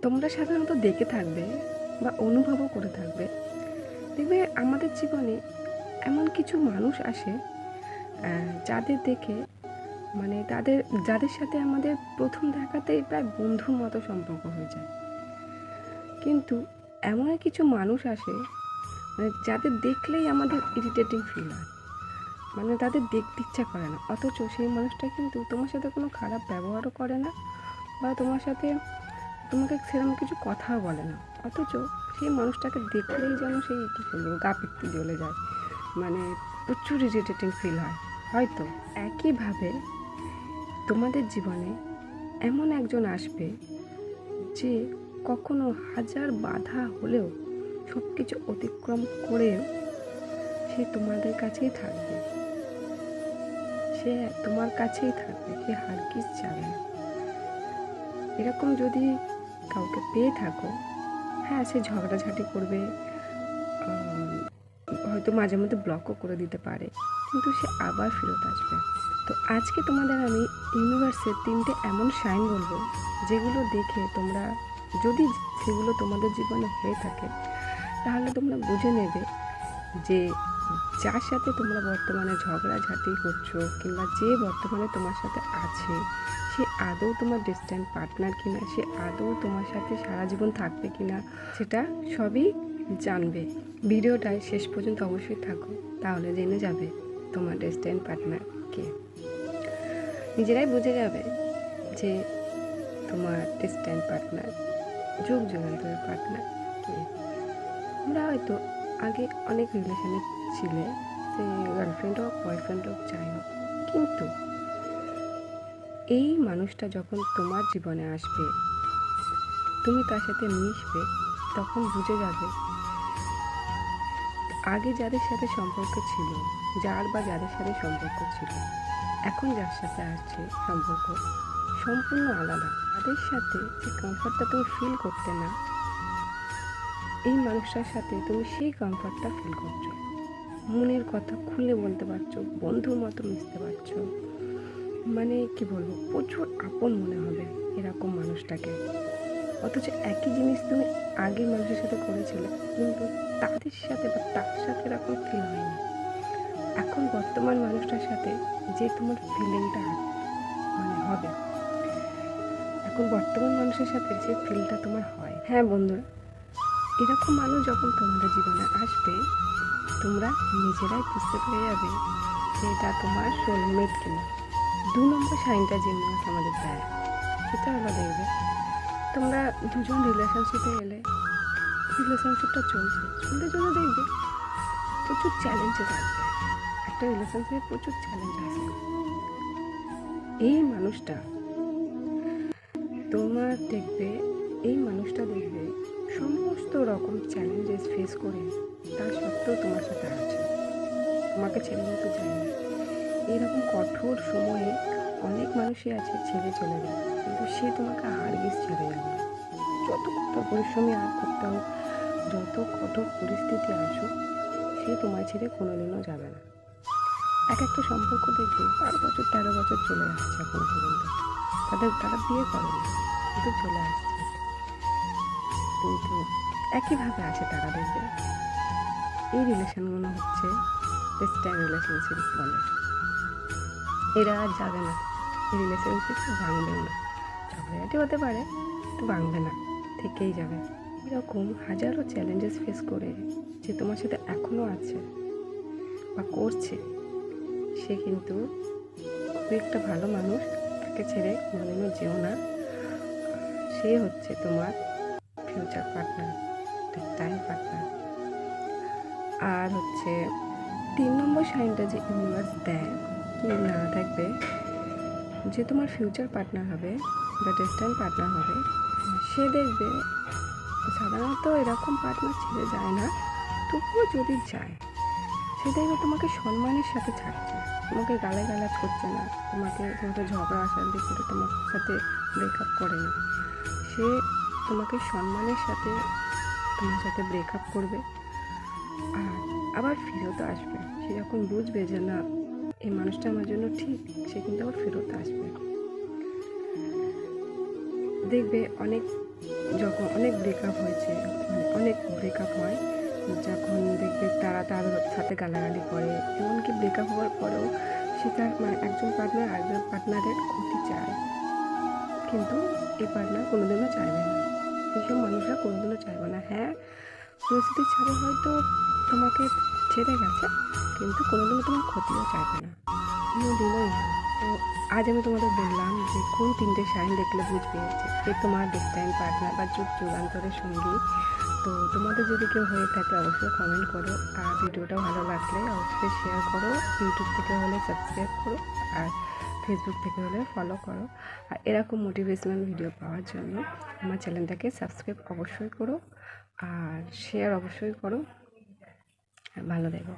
তোমরা সাধারণত দেখে থাকবে বা অনুভবও করে থাকবে, দেখবে আমাদের জীবনে এমন কিছু মানুষ আসে যাদের দেখে মানে যাদের সাথে আমাদের প্রথম দেখাতেই প্রায় বন্ধুর মতো সম্পর্ক হয়ে যায়। কিন্তু এমন কিছু মানুষ আসে যাদের দেখলেই আমাদের ইরিটেটিং ফিল হয়, তাদের দেখতে ইচ্ছা করে না, অথচ সেই মানুষটা কিন্তু তোমার সাথে কোনো খারাপ ব্যবহারও করে না বা তোমাকে সেরকম কিছু কথাও বলে না, অথচ সেই মানুষটাকে দেখলেই যেন সেই কী বলবো গা পিত্তি জ্বলে যায়, প্রচুর ইরিটেটিং ফিল হয়। হয়তো একইভাবে তোমাদের জীবনে এমন একজন আসবে যে কখনো হাজার বাধা হলেও সব কিছু অতিক্রম করেও সে তোমাদের কাছেই থাকবে, সে তোমার কাছেই থাকবে, সে হারগিজ যাবে না। এরকম যদি কাউকে পেয়ে থাকো, হ্যাঁ সে ঝগড়াঝাটি করবে, হয়তো মাঝে মধ্যে ব্লকও করে দিতে পারে, কিন্তু সে আবার ফেরত আসবে। তো আজকে তোমাদের আমি ইউনিভার্সের 3টে এমন সাইন বলবো, যেগুলো দেখে তোমরা যদি সেগুলো তোমাদের জীবনে হয়ে থাকে, তাহলে তোমরা বুঝে নেবে যে যার সাথে তোমরা বর্তমানে ঝগড়াঝাটি করছো কিংবা যে বর্তমানে তোমার সাথে আছে, সে আদৌ তোমার ডেস্টিনি পার্টনার কিনা, সে আদৌ তোমার সাথে সারা জীবন থাকবে কিনা, সেটা সবই জানবে। ভিডিওটায় শেষ পর্যন্ত অবশ্যই থাকো, তাহলে জেনে যাবে তোমার ডেস্টিনি পার্টনার কে। নিজেরাই বুঝে যাবে যে তোমার ডেস্টিনি পার্টনার, যুগ যুগান্তরের পার্টনার কে। আমরা হয়তো আগে অনেক রিলেশনে ছিলে, সে গার্লফ্রেন্ড হোক বয়ফ্রেন্ড হোক যাই হোক, কিন্তু এই মানুষটা যখন তোমার জীবনে আসবে, তুমি তার সাথে মিশবে, তখন বুঝে যাবে আগে যাদের সাথে সম্পর্ক ছিল, যাদের সাথে সম্পর্ক ছিল, এখন যার সাথে আসছে সম্পর্ক সম্পূর্ণ আলাদা। তাদের সাথে যে কমফর্টটা তুমি ফিল করতে না, এই মানুষটার সাথে তুমি সেই কমফর্টটা ফিল করছো, মনের কথা খুলে বলতে পারছো, বন্ধুর মতো মিশতে পারছো, কি বলবো, প্রচুর আপন মনে হবে এরকম মানুষটাকে। অথচ একই জিনিস তুমি আগের মানুষের সাথে করেছিলে, কিন্তু তাদের সাথে বা তার সাথে এরকম ফিল হয়নি। এখন বর্তমান মানুষটার সাথে যে তোমার ফিলিংটা হবে, এখন বর্তমান মানুষের সাথে যে ফিলটা তোমার হয়, হ্যাঁ বন্ধুরা, এরকম মানুষ যখন তোমাদের জীবনে আসবে, তোমরা নিজেরাই বুঝতে পেরে যাবে যে এটা তোমার সোলমেট কিনা। 2 নম্বর সাইনটা যে মানুষ আমাদের দেয়, সেটা হলো দেখবে তোমরা দুজন রিলেশনশিপে এলে, রিলেশনশিপটা চলতে দেখবে প্রচুর চ্যালেঞ্জেস আসবে। একটা রিলেশনশিপে প্রচুর চ্যালেঞ্জ আসবে। এই মানুষটা দেখবে সমস্ত রকম চ্যালেঞ্জেস ফেস করে তার সত্ত্বেও তোমার সাথে আছে, তোমাকে ছেড়ে যেতে চায় না। এইরকম কঠোর সময়ে অনেক মানুষই আছে ছেড়ে চলে যায়, কিন্তু সে তোমাকে হারগিজ ছেড়ে যাবে না। যত কঠোর পরিশ্রমী আর করতে হোক, যত কঠোর পরিস্থিতি আসুক, সে তোমায় ছেড়ে কোনোদিনও যাবে না। একটা সম্পর্ক দেখবে 12 বছর 13 বছর চলে আসছে এখন পর্যন্ত, তারা বিয়ে করেনি কিন্তু চলে আসছে, কিন্তু একইভাবে আছে তারা। দেখবে এই রিলেশনগুলো হচ্ছে ডেস্টিনি রিলেশনশিপ বলে। এরা আর যাবে না, এই রিলেশনশিপ ভাঙবেও না, ঝগড়াঝাটি হতে পারে তো ভাঙবে না, থেকেই যাবে। এরকম হাজারো চ্যালেঞ্জেস ফেস করে যে তোমার সাথে এখনও আছে বা করছে, সে কিন্তু খুবই একটা ভালো মানুষ, তাকে ছেড়ে কোনোদিনও যেও না। সে হচ্ছে তোমার ফিউচার পার্টনার, টাইম পার্টনার। আর হচ্ছে 3 নম্বর সাইনটা যে ইউনিভার্স দেয় কি না, দেখবে যে তোমার ফিউচার পার্টনার হবে বা ডেস্টিনি পার্টনার হবে, সে দেখবে সাধারণত এরকম পার্টনার ছেড়ে যায় না, তবুও যদি যায়, সে দেখবে তোমাকে সম্মানের সাথে ছাড়ছে, তোমাকে গালাগালাজ করছে না, তোমাকে ঝগড়া অশান্তি করে তোমার সাথে ব্রেকআপ করে না। সে তোমাকে সম্মানের সাথে তোমার সাথে ব্রেকআপ করবে, আর আবার ফেরত আসবে। সে যখন বুঝবে যে না, এই মানুষটা আমার জন্য ঠিক, সে কিন্তু আবার ফেরত আসবে। দেখবে অনেক যখন অনেক ব্রেকআপ হয়েছে, মানে অনেক ব্রেকআপ হয়, যখন দেখবে তারা তাদের সাথে গালাগালি করে, এমনকি ব্রেকআপ হওয়ার পরেও সে তার মানে একজন পার্টনার আরেকজন পার্টনারের ক্ষতি চায়, কিন্তু এই পার্টনার কোনোদিনও চাইবে না। এইসব মানুষরা কোনোদিনও চাইবে না। হ্যাঁ, পরিস্থিতির চাপে হয়তো তোমাকে ছেড়ে গেছে, কিন্তু কোনোদিনও তোমার ক্ষতিও চাইবে না, কোনোদিনই না। তো আজ আমি তোমাদের বললাম যে কোন 3টে সাইন দেখলে বুঝবে যে এ তোমার ডেস্টাইন পার্টনার বা যুগ যুগান্তরের সঙ্গী। তো তোমাদের যদি কেউ হয়ে থাকে অবশ্যই কমেন্ট করো, আর ভিডিওটা ভালো লাগলে অবশ্যই শেয়ার করো, ইউটিউব থেকে হলে সাবস্ক্রাইব করো, আর ফেসবুক থেকে হলে ফলো করো। আর এরকম মোটিভেশনাল ভিডিও পাওয়ার জন্য আমার চ্যানেলটাকে সাবস্ক্রাইব অবশ্যই করো, আর শেয়ার অবশ্যই করো। ভালো থেকো।